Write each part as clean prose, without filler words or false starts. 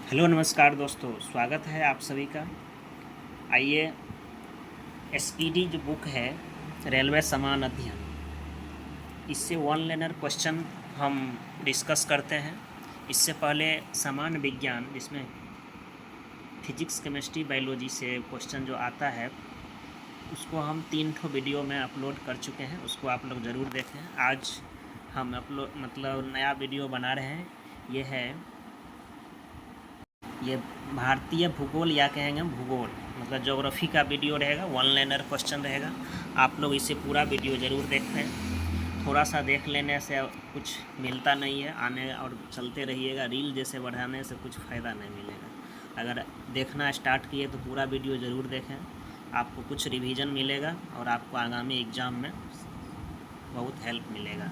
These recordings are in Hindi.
हेलो नमस्कार दोस्तों, स्वागत है आप सभी का। आइए, एसपीडी जो बुक है रेलवे समान अध्ययन, इससे वन लाइनर क्वेश्चन हम डिस्कस करते हैं। इससे पहले समान विज्ञान जिसमें फिजिक्स, केमिस्ट्री, बायोलॉजी से क्वेश्चन जो आता है उसको हम 3 ठो वीडियो में अपलोड कर चुके हैं, उसको आप लोग ज़रूर देखें। आज हम नया वीडियो बना रहे हैं। ये भारतीय भूगोल या कहेंगे भूगोल मतलब ज्योग्राफी का वीडियो रहेगा, वन लाइनर क्वेश्चन रहेगा। आप लोग इसे पूरा वीडियो ज़रूर देखें। थोड़ा सा देख लेने से कुछ मिलता नहीं है, आने और चलते रहिएगा। रील जैसे बढ़ाने से कुछ फ़ायदा नहीं मिलेगा। अगर देखना स्टार्ट किए तो पूरा वीडियो ज़रूर देखें, आपको कुछ रिवीजन मिलेगा और आपको आगामी एग्ज़ाम में बहुत हेल्प मिलेगा।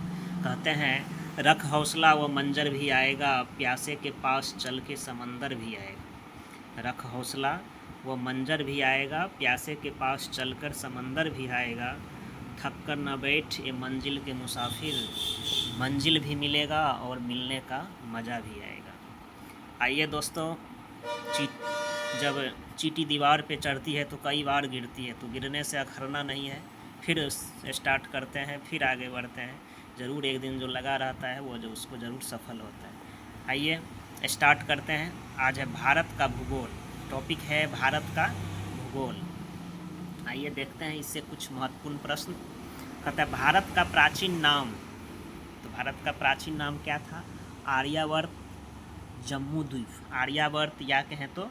कहते हैं रख हौसला वो मंजर भी आएगा, प्यासे के पास चल के समंदर भी आएगा। रख हौसला वो मंजर भी आएगा, प्यासे के पास चलकर समंदर भी आएगा। थक कर न बैठ ये मंजिल के मुसाफिर, मंजिल भी मिलेगा और मिलने का मज़ा भी आएगा। आइए दोस्तों, जब चींटी दीवार पे चढ़ती है तो कई बार गिरती है, तो गिरने से अखरना नहीं है। फिर स्टार्ट करते हैं, फिर आगे बढ़ते हैं। ज़रूर एक दिन जो लगा रहता है वो जो उसको ज़रूर सफल होता है। आइए स्टार्ट करते हैं। आज है भारत का भूगोल, टॉपिक है भारत का भूगोल। आइए देखते हैं इससे कुछ महत्वपूर्ण प्रश्न। कहता है भारत का प्राचीन नाम, तो भारत का प्राचीन नाम क्या था? आर्यावर्त, जम्मू द्वीप। आर्यावर्त या कहें तो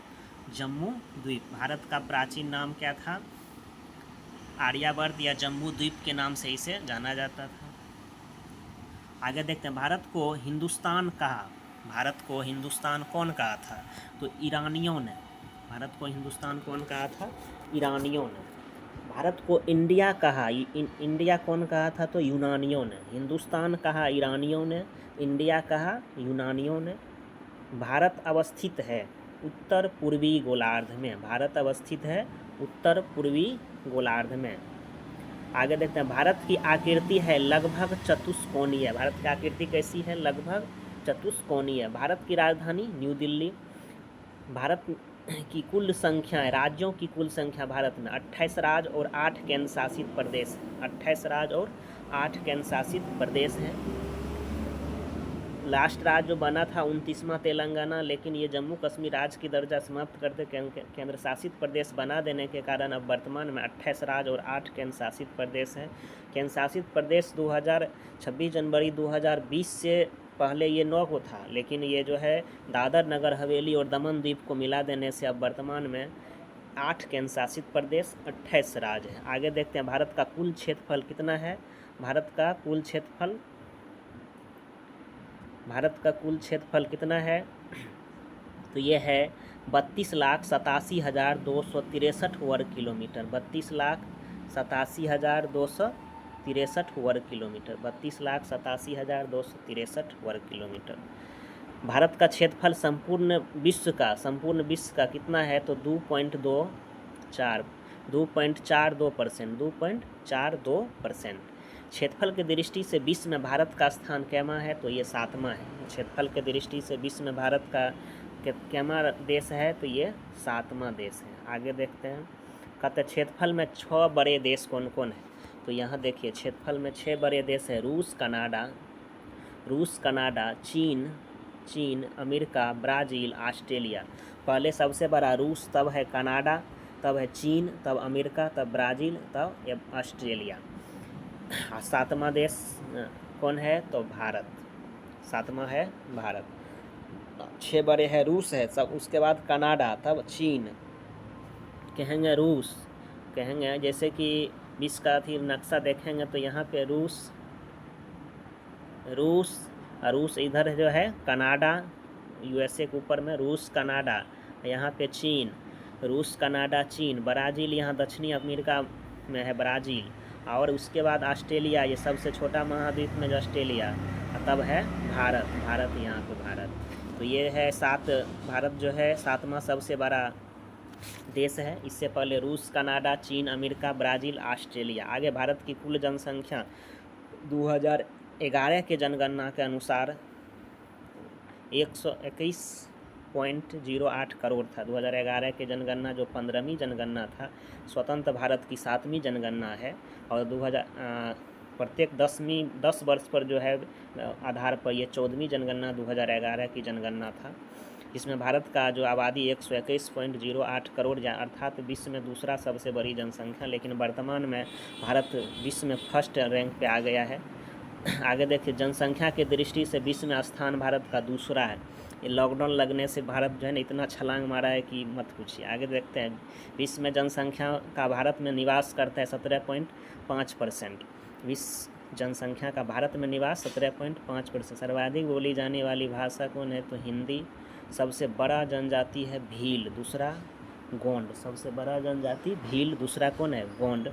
जम्मू द्वीप। भारत का प्राचीन नाम क्या था? आर्यावर्त या जम्मू द्वीप के नाम से इसे जाना जाता था। आगे देखते हैं, भारत को हिंदुस्तान कहा। भारत को हिंदुस्तान कौन कहा था? तो ईरानियों ने। भारत को हिंदुस्तान कौन कहा था? ईरानियों ने। भारत को इंडिया कहा, इंडिया कौन कहा था? तो यूनानियों ने। हिंदुस्तान कहा ईरानियों ने, इंडिया कहा यूनानियों ने। भारत अवस्थित है उत्तर पूर्वी गोलार्ध में। भारत अवस्थित है उत्तर पूर्वी गोलार्ध में। आगे देखते हैं, भारत की आकृति है लगभग चतुष्कोणीय। भारत की आकृति कैसी है? लगभग चतुष्कोणीय। भारत की राजधानी न्यू दिल्ली। भारत की कुल संख्या, राज्यों की कुल संख्या भारत में 28 राज्य और 8 केंद्र शासित प्रदेश। 28 राज्य और 8 केंद्र शासित प्रदेश हैं। लास्ट राज्य जो बना था 29वां तेलंगाना, लेकिन ये जम्मू कश्मीर राज्य की दर्जा समाप्त करते केंद्र शासित प्रदेश बना देने के कारण अब वर्तमान में 28 राज्य और 8 केंद्र शासित प्रदेश हैं। केंद्र शासित प्रदेश 26 जनवरी 2020 से पहले ये 9 को था, लेकिन ये जो है दादर नगर हवेली और दमन द्वीप को मिला देने से अब वर्तमान में 8 केंद्र शासित प्रदेश, 28 राज्य हैं। आगे देखते हैं, भारत का कुल क्षेत्रफल कितना है? भारत का कुल क्षेत्रफल कितना है? तो ये है 32,87,263 वर्ग किलोमीटर। 32,87,263 वर्ग किलोमीटर। 32,87,263 वर्ग किलोमीटर। भारत का क्षेत्रफल संपूर्ण विश्व का कितना है? तो 2.42%। 2.42%। क्षेत्रफल की दृष्टि से विश्व में भारत का स्थान कैमा है? तो ये 7वां है। क्षेत्रफल की दृष्टि से विश्व में भारत का कैमा देश है? तो ये 7वां देश है। आगे देखते हैं, कहते हैं क्षेत्रफल में 6 बड़े देश कौन कौन है? तो यहाँ देखिए, क्षेत्रफल में 6 बड़े देश है। रूस, कनाडा, चीन, अमेरिका, ब्राज़ील, ऑस्ट्रेलिया। पहले सबसे बड़ा रूस, तब है कनाडा, तब है चीन, तब अमेरिका, तब ब्राज़ील, तब ऑस्ट्रेलिया। 7वां देश कौन है? तो भारत। 7वां है भारत। 6 बड़े है, रूस है सब, उसके बाद कनाडा, तब चीन, कहेंगे रूस, कहेंगे जैसे कि विश्व का नक्शा देखेंगे तो यहाँ पे रूस इधर जो है कनाडा, यूएसए के ऊपर में रूस, कनाडा, यहाँ पे चीन, रूस, कनाडा, चीन। ब्राज़ील यहाँ दक्षिणी अमेरिका में है ब्राज़ील, और उसके बाद ऑस्ट्रेलिया, ये सबसे छोटा महाद्वीप में जो ऑस्ट्रेलिया, तब है भारत यहाँ पे भारत। तो ये है भारत जो है 7वां सबसे बड़ा देश है। इससे पहले रूस, कनाडा, चीन, अमेरिका, ब्राज़ील, ऑस्ट्रेलिया। आगे भारत की कुल जनसंख्या 2011 के जनगणना के अनुसार 121 26.08 करोड़ था। 2011 की जनगणना जो 15वीं जनगणना था, स्वतंत्र भारत की 7वीं जनगणना है। और 2000 प्रत्येक 10 वर्ष पर जो है आधार पर ये 14वीं जनगणना 2011 की जनगणना था। इसमें भारत का जो आबादी 121.08 करोड़ अर्थात विश्व में दूसरा सबसे बड़ी जनसंख्या, लेकिन वर्तमान में भारत विश्व में फर्स्ट रैंक पे आ गया है। आगे देखिए, जनसंख्या की दृष्टि से विश्व में स्थान भारत का दूसरा है। ये लॉकडाउन लगने से भारत जो है ना इतना छलांग मारा है कि मत पूछिए। आगे देखते हैं, विश्व में जनसंख्या का भारत में निवास करता है 17.5%। विश्व जनसंख्या का भारत में निवास 17.5%। सर्वाधिक बोली जाने वाली भाषा कौन है? तो हिंदी। सबसे बड़ा जनजाति है भील, दूसरा गोंड। सबसे बड़ा जनजाति भील, दूसरा कौन है? गोंड।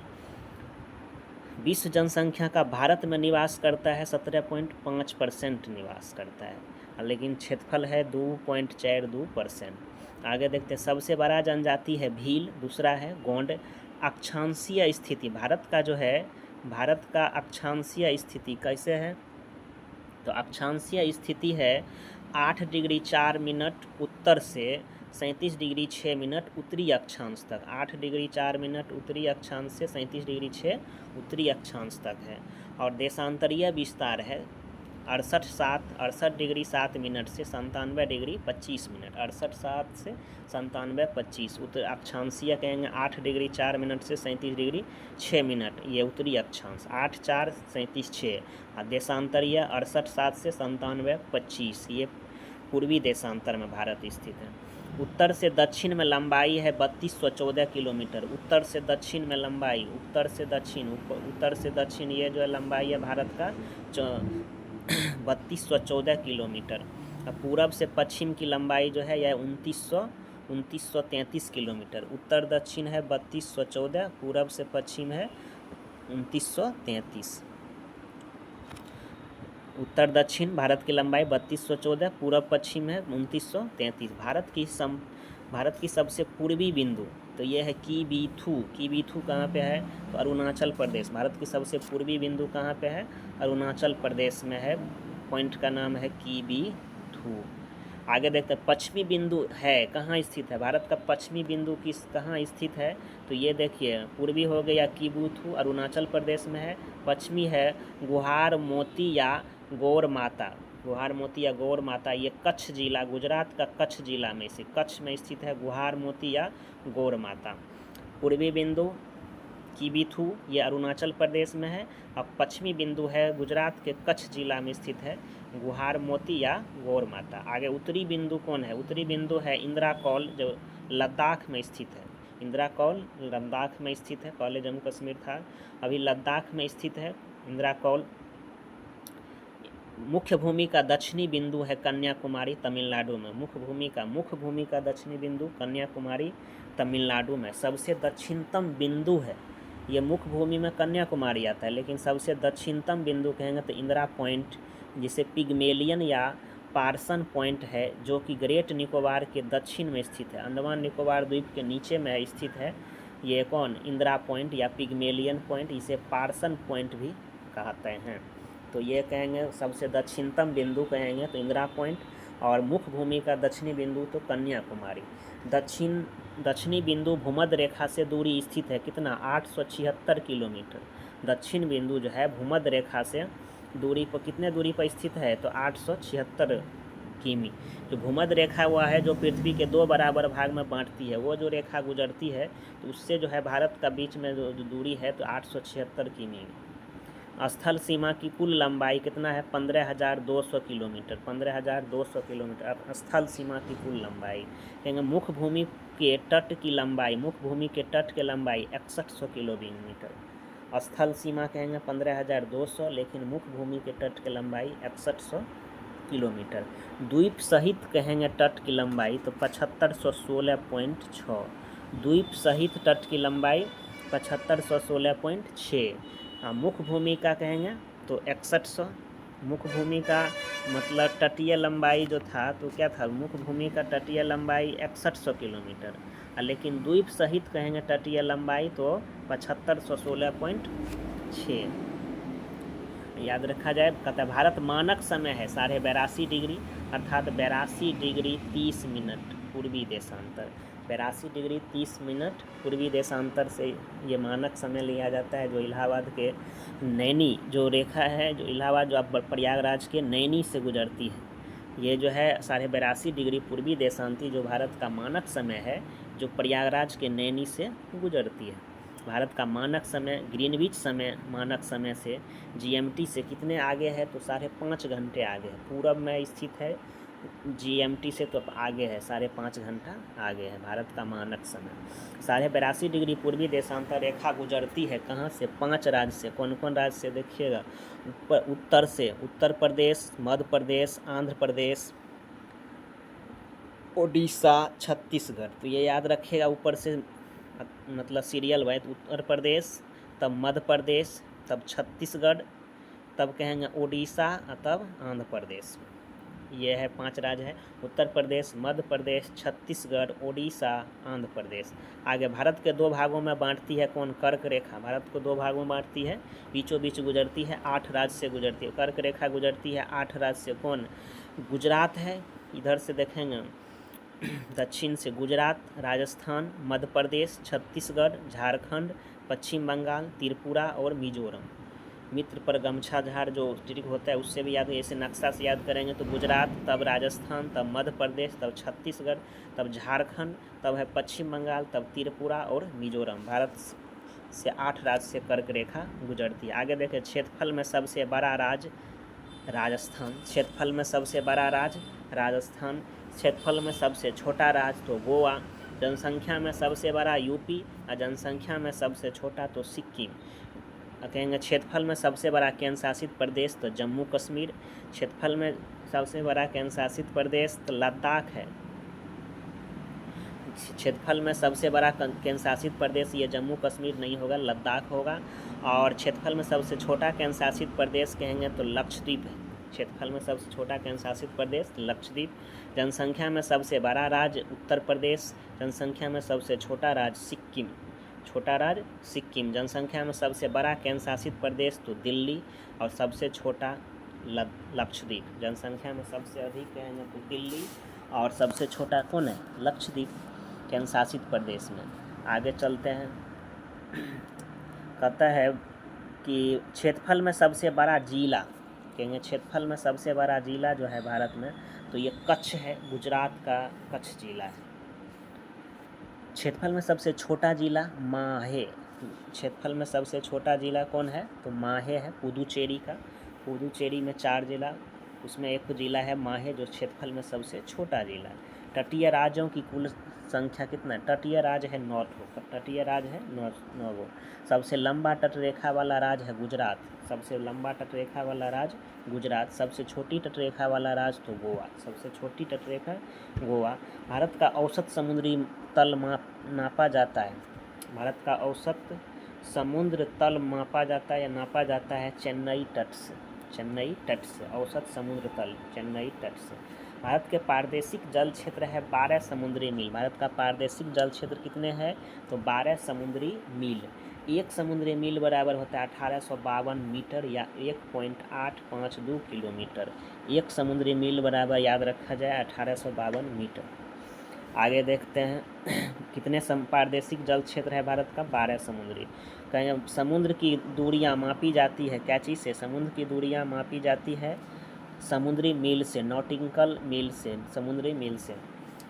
विश्व जनसंख्या का भारत में निवास करता है 17.5% निवास करता है, लेकिन क्षेत्रफल है 2.42%। आगे देखते हैं, सबसे बड़ा जनजाति है भील, दूसरा है गोंड। अक्षांशीय स्थिति भारत का जो है, भारत का अक्षांशीय स्थिति कैसे है? तो अक्षांशीय स्थिति है 8 डिग्री 4 मिनट उत्तर से 37 डिग्री 6 मिनट उत्तरी अक्षांश तक। 8 डिग्री 4 मिनट उत्तरी अक्षांश से 37 डिग्री 6 उत्तरी अक्षांश तक है। और देशांतरीय विस्तार है 68 डिग्री 7 मिनट से 97 डिग्री 25 मिनट। 68 से 97 उत्तर अक्षांशीय कहेंगे 8 डिग्री 4 मिनट से 37 डिग्री 6 मिनट, ये उत्तरी अक्षांश। 8 4 37 6। और देशांतरीय 68 से 97 ये पूर्वी देशांतर में भारत स्थित है। उत्तर से दक्षिण में लंबाई है 3214 किलोमीटर। उत्तर से दक्षिण में लंबाई, उत्तर से दक्षिण ये जो है लंबाई है भारत का 3214 किलोमीटर। अब पूरब से पश्चिम की लंबाई जो है यह 2933 किलोमीटर। उत्तर दक्षिण है 3214, पूरब से पश्चिम है 2933। उत्तर दक्षिण भारत की लंबाई 3214, पूरब पश्चिम है 2933। भारत की सबसे पूर्वी बिंदु तो ये है कीबीथू कहाँ पे है? तो अरुणाचल प्रदेश। भारत की सबसे पूर्वी बिंदु कहाँ पे है? अरुणाचल प्रदेश में है। पॉइंट का नाम है कीबीथू। आगे देखते हैं, पश्चिमी बिंदु है कहाँ स्थित है? भारत का पश्चिमी बिंदु कहाँ स्थित है? तो ये देखिए, पूर्वी हो गया कीबीथू, अरुणाचल प्रदेश में है। पश्चिमी है गुहार मोती या गौर माता, ये कच्छ जिला, गुजरात का कच्छ जिला में से कच्छ में स्थित है गुहार मोती या गौर माता। पूर्वी बिंदु कीबीथू, ये अरुणाचल प्रदेश में है। और पश्चिमी बिंदु है गुजरात के कच्छ जिला में स्थित है गुहार मोती या गौर माता। आगे उत्तरी बिंदु कौन है? उत्तरी बिंदु है इंदिरा कौल, जो लद्दाख में स्थित है। इंदिरा कौल लद्दाख में स्थित है, पहले जम्मू कश्मीर था, अभी लद्दाख में स्थित है इंदिरा कौल। मुख्य भूमि का दक्षिणी बिंदु है कन्याकुमारी, तमिलनाडु में। मुख्य भूमि का दक्षिणी बिंदु कन्याकुमारी, तमिलनाडु में। सबसे दक्षिणतम बिंदु है ये मुख्य भूमि में कन्याकुमारी आता है, लेकिन सबसे दक्षिणतम बिंदु कहेंगे तो इंदिरा पॉइंट, जिसे पिग्मेलियन या पार्सन पॉइंट है, जो कि ग्रेट निकोबार के दक्षिण में स्थित है। अंडमान निकोबार द्वीप के नीचे में स्थित है ये कौन? इंदिरा पॉइंट या पिग्मेलियन पॉइंट, इसे पार्सन पॉइंट भी कहते हैं। तो ये कहेंगे सबसे दक्षिणतम बिंदु कहेंगे तो इंदिरा पॉइंट, और मुख्य भूमि का दक्षिणी बिंदु तो कन्याकुमारी। दक्षिणी बिंदु भूमध्य रेखा से दूरी स्थित है कितना? 876 किलोमीटर। दक्षिण बिंदु जो है भूमध्य रेखा से दूरी पर कितने दूरी पर स्थित है? तो 876 किमी। जो भूमध्य रेखा हुआ है जो पृथ्वी के 2 बराबर भाग में बांटती है, वो जो रेखा गुजरती है तो उससे जो है भारत का बीच में जो दूरी है तो 876 किमी। स्थल सीमा की कुल लंबाई कितना है? 15,200 किलोमीटर। 15,200 किलोमीटर स्थल सीमा की कुल लंबाई। कहेंगे मुख्य भूमि के तट की लंबाई, मुख्य भूमि के तट की लंबाई 6100 किलोमीटर। स्थल सीमा कहेंगे 15,200, लेकिन मुख्य भूमि के तट की लंबाई 6100 किलोमीटर। द्वीप सहित कहेंगे तट की लंबाई तो 7516.6। द्वीप सहित तट की लंबाई 7516.6। मुख्य भूमि का कहेंगे तो 6100। मुख्य भूमि का मतलब तटीय लंबाई जो था तो क्या था? मुख्य भूमि का तटीय लंबाई 6100 किलोमीटर, लेकिन द्वीप सहित कहेंगे तटीय लंबाई तो 7516.6। याद रखा जाए। कहता भारत मानक समय है 82.5 डिग्री, अर्थात 82 डिग्री 30 मिनट पूर्वी देशांतर। 82 डिग्री 30 मिनट पूर्वी देशांतर से ये मानक समय लिया जाता है, जो इलाहाबाद के नैनी जो रेखा है, जो इलाहाबाद जो अब प्रयागराज के नैनी से गुजरती है, ये जो है 82.5 डिग्री पूर्वी देशांती जो भारत का मानक समय है, जो प्रयागराज के नैनी से गुजरती है। भारत का मानक समय ग्रीनविच समय मानक समय से जीएमटी से कितने आगे है, तो 5.5 घंटे आगे है। पूरब में स्थित है, जीएमटी से तो आगे है, 5.5 घंटा आगे है भारत का मानक समय। 82.5 डिग्री पूर्वी देशांतर रेखा गुजरती है कहाँ से? 5 राज्य से। कौन कौन राज्य से देखिएगा? उत्तर से उत्तर प्रदेश, मध्य प्रदेश, आंध्र प्रदेश, ओडिशा, छत्तीसगढ़। तो ये याद रखिएगा ऊपर से, मतलब सीरियल वाइज, उत्तर प्रदेश, तब मध्य प्रदेश, तब छत्तीसगढ़, तब कहेंगे ओडिशा, तब आंध्र प्रदेश। ये है 5 राज्य है, उत्तर प्रदेश, मध्य प्रदेश, छत्तीसगढ़, ओडिशा, आंध्र प्रदेश। आगे भारत के 2 भागों में बांटती है कौन? कर्क रेखा। भारत को 2 भागों में बांटती है, बीचों बीच गुजरती है, 8 राज्य से गुजरती है। कर्क रेखा गुजरती है 8 राज्य से। कौन? गुजरात है, इधर से देखेंगे दक्षिण से गुजरात, राजस्थान, मध्य प्रदेश, छत्तीसगढ़, झारखंड, पश्चिम बंगाल, त्रिपुरा और मिजोरम। मित्र पर गमछा झाड़ जो ट्रिक होता है उससे भी याद, ऐसे नक्शा से याद करेंगे तो गुजरात, तब राजस्थान, तब मध्य प्रदेश, तब छत्तीसगढ़, तब झारखंड, तब है पश्चिम बंगाल, तब त्रिपुरा और मिजोरम। भारत से 8 राज्य से कर्क रेखा गुजरती है। आगे देखें, क्षेत्रफल में सबसे बड़ा राज्य राजस्थान, क्षेत्रफल में सबसे बड़ा राज्य राजस्थान, क्षेत्रफल में सबसे छोटा राज्य तो गोवा, जनसंख्या में सबसे बड़ा यूपी और जनसंख्या में सबसे छोटा तो सिक्किम। कहेंगे क्षेत्रफल में सबसे बड़ा केंद्र शासित प्रदेश तो जम्मू कश्मीर, क्षेत्रफल में सबसे बड़ा केंद्र शासित प्रदेश तो लद्दाख है। क्षेत्रफल में सबसे बड़ा केंद्र शासित प्रदेश ये जम्मू कश्मीर नहीं होगा, लद्दाख होगा। और क्षेत्रफल में सबसे छोटा केंद्र शासित प्रदेश कहेंगे तो लक्षद्वीप है। क्षेत्रफल में सबसे छोटा केंद्र शासित प्रदेश लक्षद्वीप। जनसंख्या में सबसे बड़ा राज्य उत्तर प्रदेश, जनसंख्या में सबसे छोटा राज्य सिक्किम, छोटा राज्य सिक्किम। जनसंख्या में सबसे बड़ा केंद्र शासित प्रदेश तो दिल्ली और सबसे छोटा लक्षद्वीप। जनसंख्या में सबसे अधिक कहेंगे तो दिल्ली और सबसे छोटा कौन है? लक्षद्वीप केंद्र शासित प्रदेश में। आगे चलते हैं, कहता है कि क्षेत्रफल में सबसे बड़ा जिला, कहेंगे क्षेत्रफल में सबसे बड़ा जिला जो है भारत में तो ये कच्छ है, गुजरात का कच्छ जिला है। क्षेत्रफल में सबसे छोटा जिला माहे, क्षेत्रफल में सबसे छोटा जिला कौन है? तो माहे है, पुदुचेरी का। पुदुचेरी में 4 जिला, उसमें एक जिला है माहे जो क्षेत्रफल में सबसे छोटा जिला है। तटीय राज्यों की कुल संख्या कितना है? तटीय राज्य है 9 ठो, तटीय राज्य है 9 गो। सबसे लंबा तटरेखा वाला राज्य है गुजरात, सबसे लंबा तटरेखा वाला राज्य गुजरात। सबसे छोटी तटरेखा वाला राज्य तो गोवा, सबसे छोटी तटरेखा गोवा। भारत का औसत समुद्री तल नापा जाता है, भारत का औसत समुद्र तल मापा जाता है या नापा जाता है चेन्नई तट से, चेन्नई तट से औसत समुद्र तल चेन्नई तट से। भारत के पारदेशिक जल क्षेत्र है 12 समुद्री मील। भारत का पारदेशिक जल क्षेत्र कितने हैं? तो 12 समुद्री मील। 1 समुद्री मील बराबर होता है 1852 मीटर या 1.852 किलोमीटर। 1 समुद्री मील बराबर याद रखा जाए 1852 मीटर। आगे देखते हैं कितने पारदेशिक जल क्षेत्र है भारत का? 12 समुद्री। कहें समुद्र की दूरियां मापी जाती है क्या चीज़ से? समुद्र की दूरियां मापी जाती है समुद्री मील से, नॉटिकल मील से, समुद्री मील से।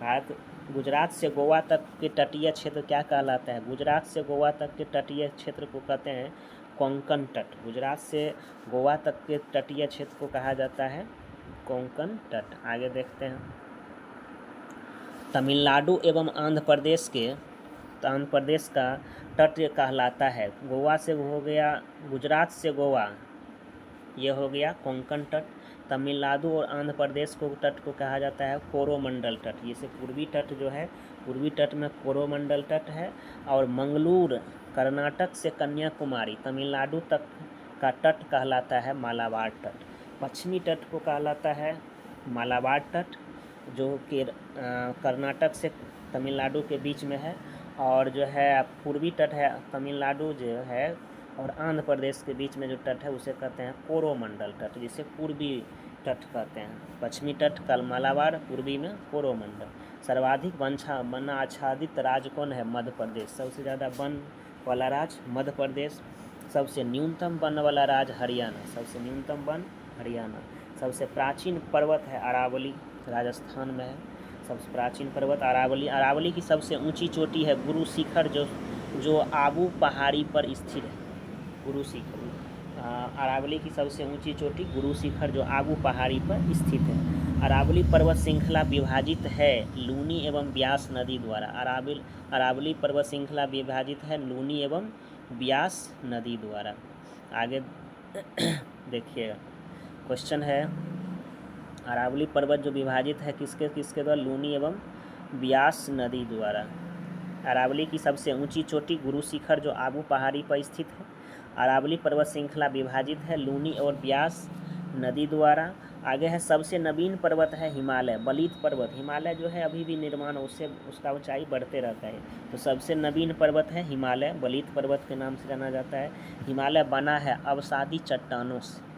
भारत गुजरात से गोवा तक के तटीय क्षेत्र क्या कहलाता है? गुजरात से गोवा तक के तटीय क्षेत्र को कहते हैं कोंकण तट। गुजरात से गोवा तक के तटीय क्षेत्र को कहा जाता है कोंकण तट। आगे देखते हैं, तमिलनाडु एवं आंध्र प्रदेश का तट कहलाता है, गोवा से हो गया, गुजरात से गोवा ये हो गया कोंकण तट। तमिलनाडु और आंध्र प्रदेश को तट को कहा जाता है कोरोमंडल तट। ये से पूर्वी तट जो है, पूर्वी तट में कोरोमंडल तट है। और मंगलूर कर्नाटक से कन्याकुमारी तमिलनाडु तक का तट कहलाता है मालाबार तट। पश्चिमी तट को कहलाता है मालाबार तट जो कि कर्नाटक से तमिलनाडु के बीच में है। और जो है पूर्वी तट है तमिलनाडु जो है और आंध्र प्रदेश के बीच में जो तट है उसे कहते हैं कोरोमंडल तट, जिसे पूर्वी तट कहते हैं। पश्चिमी तट कलमालाबार, पूर्वी में कोरोमंडल। सर्वाधिक वन आच्छादित राज्य कौन है? मध्य प्रदेश। सबसे ज़्यादा वन वाला राज्य मध्य प्रदेश। सबसे न्यूनतम वन वाला राज्य हरियाणा। सबसे न्यूनतम वन हरियाणा। सबसे प्राचीन पर्वत है अरावली, राजस्थान में है सबसे प्राचीन पर्वत अरावली। अरावली की सबसे ऊंची चोटी है गुरु शिखर, जो आबू पहाड़ी पर स्थित है। गुरु शिखर, अरावली की सबसे ऊंची चोटी गुरु शिखर जो आबू पहाड़ी पर स्थित है। अरावली पर्वत श्रृंखला विभाजित है लूनी एवं ब्यास नदी द्वारा। अरावली पर्वत श्रृंखला विभाजित है लूनी एवं ब्यास नदी द्वारा। आगे देखिएगा, क्वेश्चन है अरावली पर्वत जो विभाजित है किसके द्वारा? लूनी एवं ब्यास नदी द्वारा। अरावली की सबसे ऊंची चोटी गुरु शिखर जो आबू पहाड़ी पर स्थित है। अरावली पर्वत श्रृंखला विभाजित है लूनी और ब्यास नदी द्वारा। आगे है सबसे नवीन पर्वत है हिमालय, बलित पर्वत। हिमालय जो है अभी भी निर्माण, उससे उसका ऊंचाई बढ़ते रहता है। तो सबसे नवीन पर्वत है हिमालय, बलित पर्वत के नाम से जाना जाता है। हिमालय बना है अवसादी चट्टानों से।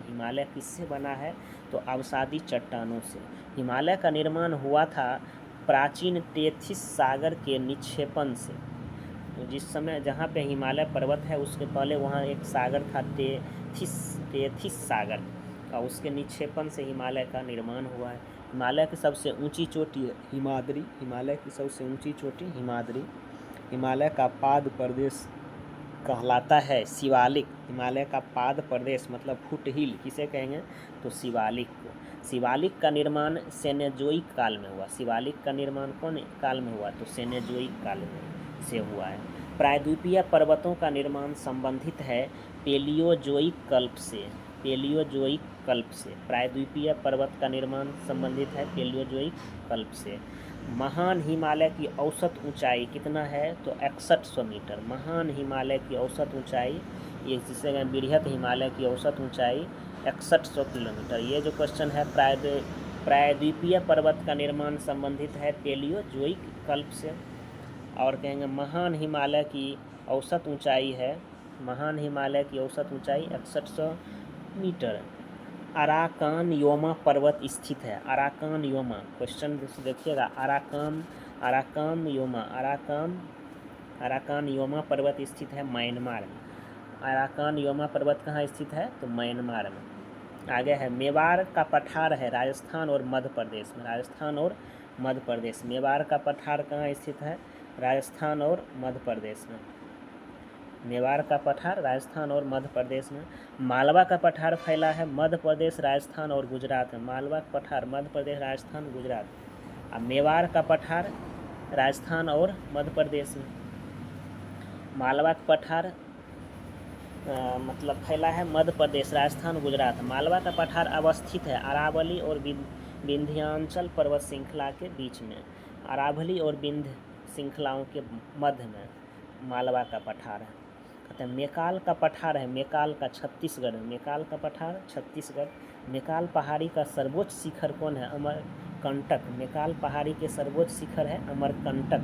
हिमालय किससे बना है? तो अवसादी चट्टानों से। हिमालय का निर्माण हुआ था प्राचीन टेथिस सागर के निक्षेपण से। तो जिस समय जहाँ पे हिमालय पर्वत है उसके पहले वहाँ एक सागर था टेथिस सागर, और उसके निक्षेपण से हिमालय का निर्माण हुआ है। हिमालय की सबसे ऊंची चोटी है हिमाद्री। हिमालय की सबसे ऊंची चोटी हिमाद्री। हिमालय का पाद प्रदेश कहलाता है शिवालिक। हिमालय का पाद प्रदेश मतलब फुट हिल किसे कहेंगे? तो शिवालिक को। शिवालिक का निर्माण सेनेजोइक काल में हुआ। शिवालिक का निर्माण कौन काल में हुआ? तो सेनेजोइक काल में से हुआ है। प्रायद्वीपीय पर्वतों का निर्माण संबंधित है पेलियोजोइक कल्प से। पेलियोजोइक कल्प से प्रायद्वीपीय पर्वत का निर्माण संबंधित है पेलियोजोइक कल्प से। महान हिमालय की औसत ऊंचाई कितना है? तो 6100 मीटर। महान हिमालय की औसत ऊंचाई, ये जिसे कहें बृहत हिमालय की औसत ऊंचाई 6100 किलोमीटर। ये जो क्वेश्चन है प्रायद्वीपीय पर्वत का निर्माण संबंधित है पेलियोजोइक कल्प से। और कहेंगे महान हिमालय की औसत ऊंचाई है, महान हिमालय की औसत ऊंचाई 6100 मीटर। अराकान योमा पर्वत स्थित है। अराकान योमा, क्वेश्चन देखिएगा, अराकान योमा पर्वत स्थित है म्यांमार में। अराकान योमा पर्वत कहाँ स्थित है? तो म्यांमार में। आगे है मेवाड़ का पठार है राजस्थान और मध्य प्रदेश में। राजस्थान और मध्य प्रदेश। मेवाड़ का पठार कहाँ स्थित है? राजस्थान और मध्य प्रदेश में। मेवाड़ का पठार राजस्थान और मध्य प्रदेश में। मालवा का पठार फैला है मध्य प्रदेश, राजस्थान और गुजरात में। मालवा का पठार मध्य प्रदेश, राजस्थान, गुजरात। अब मेवाड़ का पठार राजस्थान और मध्य प्रदेश में। मालवा का पठार मतलब फैला है मध्य प्रदेश, राजस्थान, गुजरात। मालवा का पठार अवस्थित है अरावली और विंध्याचल पर्वत श्रृंखला के बीच में। अरावली और विंध्य श्रृंखलाओं के मध्य में मालवा का पठार है। कहते हैं मेकाल का पठार है, मेकाल का छत्तीसगढ़। मेकाल का पठार छत्तीसगढ़। मेकाल पहाड़ी का सर्वोच्च शिखर कौन है? अमरकंटक। मेकाल पहाड़ी के सर्वोच्च शिखर है अमरकंटक।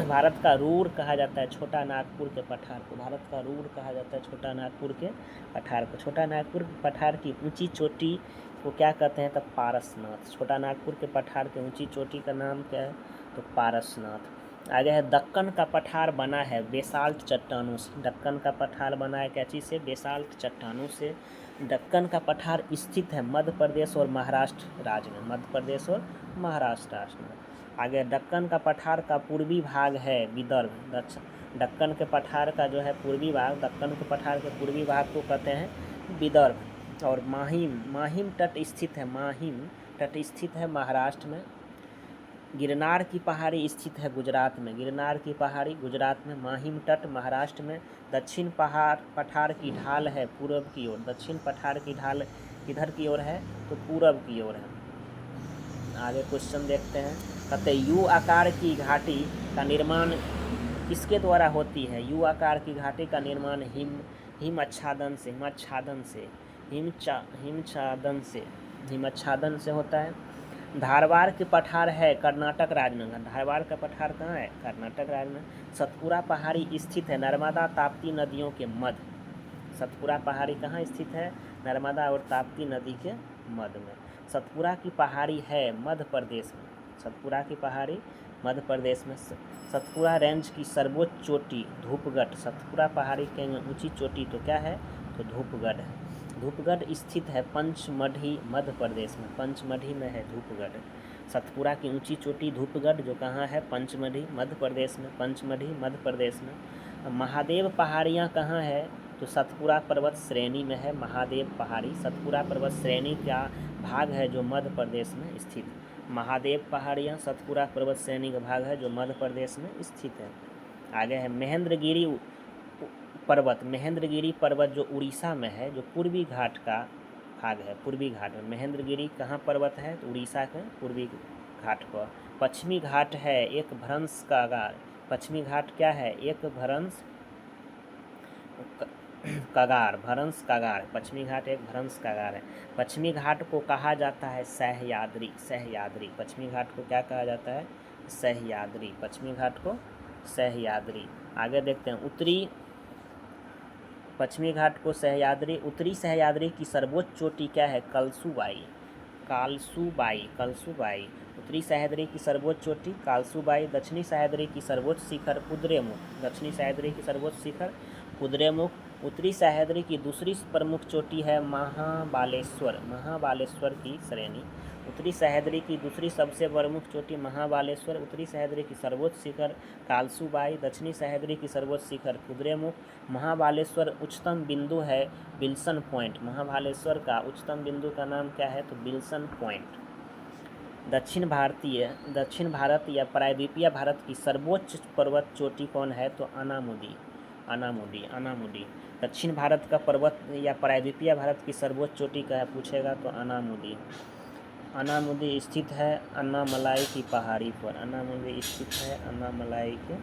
भारत का रूर कहा जाता है छोटा नागपुर के पठार को। भारत का रूर कहा जाता है छोटा नागपुर के पठार को। छोटा नागपुर पठार की ऊंची चोटी को क्या कहते हैं? तब पारसनाथ। छोटा नागपुर के पठार की ऊंची चोटी का नाम क्या है? तो पारसनाथ। आगे है दक्कन का पठार बना है बेसाल्ट चट्टानों से। दक्कन का पठार बना है क्या चीज़ से? बेसाल्ट चट्टानों से। दक्कन का पठार स्थित है मध्य प्रदेश और महाराष्ट्र राज्य में। मध्य प्रदेश और महाराष्ट्र राज्य में। आगे दक्कन का पठार का पूर्वी भाग है विदर्भ। दक्कन के पठार का जो है पूर्वी भाग, दक्कन के पठार के पूर्वी भाग को कहते हैं विदर्भ। और माहिम तट स्थित है, माहिम तट स्थित है महाराष्ट्र में। गिरनार की पहाड़ी स्थित है गुजरात में। गिरनार की पहाड़ी गुजरात में। माहिम तट महाराष्ट्र में। दक्षिण पठार की ढाल है पूरब की ओर। दक्षिण पठार की ढाल किधर की ओर है? तो पूरब की ओर है। आगे क्वेश्चन देखते हैं। कहते यू आकार की घाटी का निर्माण किसके द्वारा होती है? यू आकार की घाटी का निर्माण हिमच्छादन से होता है। धारवाड़ के पठार है कर्नाटक राज्य में। धारवाड़ का पठार कहाँ है? कर्नाटक राज्य में। सतपुरा पहाड़ी स्थित है नर्मदा ताप्ती नदियों के मध्य। सतपुरा पहाड़ी कहाँ स्थित है? नर्मदा और ताप्ती नदी के मध्य में। सतपुरा की पहाड़ी है मध्य प्रदेश में। सतपुरा की पहाड़ी मध्य प्रदेश में। सतपुरा रेंज की सर्वोच्च चोटी धूपगढ़। सतपुरा पहाड़ी के ऊंची चोटी तो क्या है? तो धूपगढ़ है। धूपगढ़ स्थित है पंचमढ़ी मध्य प्रदेश में। पंचमढ़ी में है धूपगढ़। सतपुरा की ऊंची चोटी धूपगढ़ जो कहाँ है? पंचमढ़ी मध्य प्रदेश में। पंचमढ़ी मध्य प्रदेश में। महादेव पहाड़ियाँ कहाँ है? तो सतपुरा पर्वत श्रेणी में है महादेव पहाड़ी। सतपुरा पर्वत श्रेणी का भाग है जो मध्य प्रदेश में स्थित। महादेव पहाड़ियाँ सतपुरा पर्वत श्रेणी का भाग है जो मध्य प्रदेश में स्थित है। आगे है महेंद्रगिरी पर्वत। महेंद्रगिरी पर्वत जो उड़ीसा में है, जो पूर्वी घाट का भाग है। पूर्वी घाट में महेंद्रगिरी कहाँ पर्वत है? तो उड़ीसा के पूर्वी घाट पर। पश्चिमी घाट है एक भ्रंश कागार। पश्चिमी घाट क्या है? एक भ्रंश कागार। भ्रंश कागार। पश्चिमी घाट एक भ्रंश कागार है। पश्चिमी घाट को कहा जाता है सह्याद्री। सह्याद्री। पश्चिमी घाट को क्या कहा जाता है? सह्याद्री। पश्चिमी घाट को सह्याद्री। आगे देखते हैं उत्तरी पश्चिमी घाट को सह्याद्री। उत्तरी सह्याद्री की सर्वोच्च चोटी क्या है? कलसुबाई। कालसुबाई। कलसुबाई। उत्तरी सह्याद्री की सर्वोच्च चोटी कालसुबाई। दक्षिणी सह्याद्री की सर्वोच्च शिखर कुद्रेमुख। दक्षिणी सह्याद्री की सर्वोच्च शिखर कुद्रेमुख। उत्तरी सह्याद्री की दूसरी प्रमुख चोटी है महाबालेश्वर। महाबालेश्वर की श्रेणी। उत्तरी सह्याद्री की दूसरी सबसे प्रमुख चोटी महाबालेश्वर। उत्तरी सह्याद्री की सर्वोच्च शिखर कालसुबाई। दक्षिणी सह्याद्री की सर्वोच्च शिखर कुद्रेमुख। महाबालेश्वर उच्चतम बिंदु है विल्सन पॉइंट। महाबालेश्वर का उच्चतम बिंदु का नाम क्या है? तो विल्सन पॉइंट। दक्षिण भारत या प्रायद्वीपीय भारत की सर्वोच्च पर्वत चोटी कौन है? तो अनामुदी। अनामुदी। अनामुदी। दक्षिण भारत का पर्वत या प्रायद्वीपीय भारत की सर्वोच्च चोटी का है पूछेगा तो अनामुदी। अनामुदी स्थित है अन्नामलाई की पहाड़ी पर। अनामुदी स्थित है अन्नामलाई के